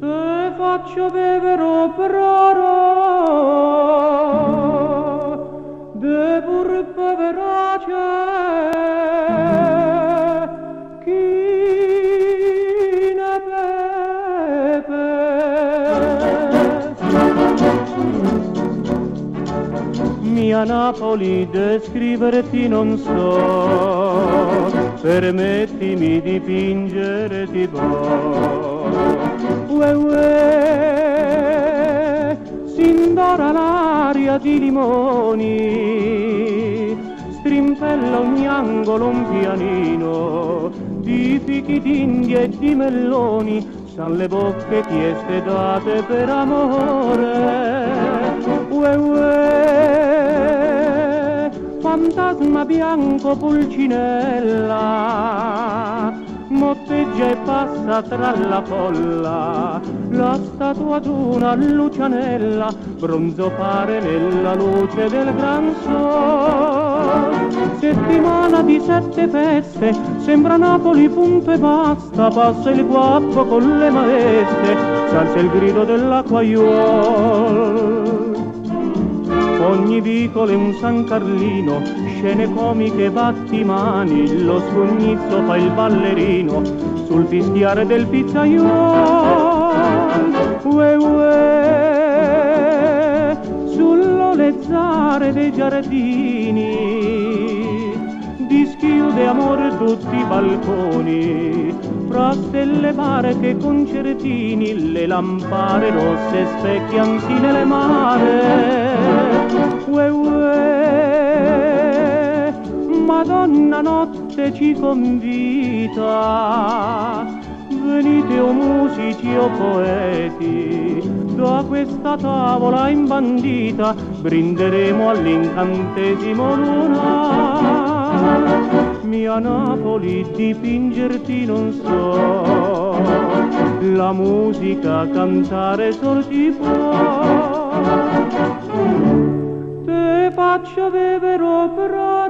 Te faccio bere operare de pur poverace chi ne beve. Mia Napoli descriverti non so, permettimi di dipingere ti può. Ue ue, s'indora l'aria di limoni, strimpella ogni angolo un pianino, di fichi d'India e di melloni, san le bocche chieste date per amore. Ue ue, fantasma bianco pulcinella, motteggia e passa tra la folla, la statua d'una Lucianella, bronzo pare nella luce del gran sol. Settimana di 7 feste, sembra Napoli punto e basta, passa il guappo con le maestre, salta il grido dell'acquaiuol. Ogni vicolo è un San Carlino, scene comiche, battimani, lo scognizzo fa il ballerino sul fischiare del pizzaiuolo. Ue ue, sull'olezzare dei giardini, dischiude amore tutti i balconi, fra stelle barche concertini, le lampare rosse specchiansi nelle mare. Ue ue, Madonna notte ci convita, venite o musici o poeti, da questa tavola imbandita brinderemo all'incantesimo luna. Mia Napoli dipingerti non so, la musica cantare sol ti può. Te faccio bere opera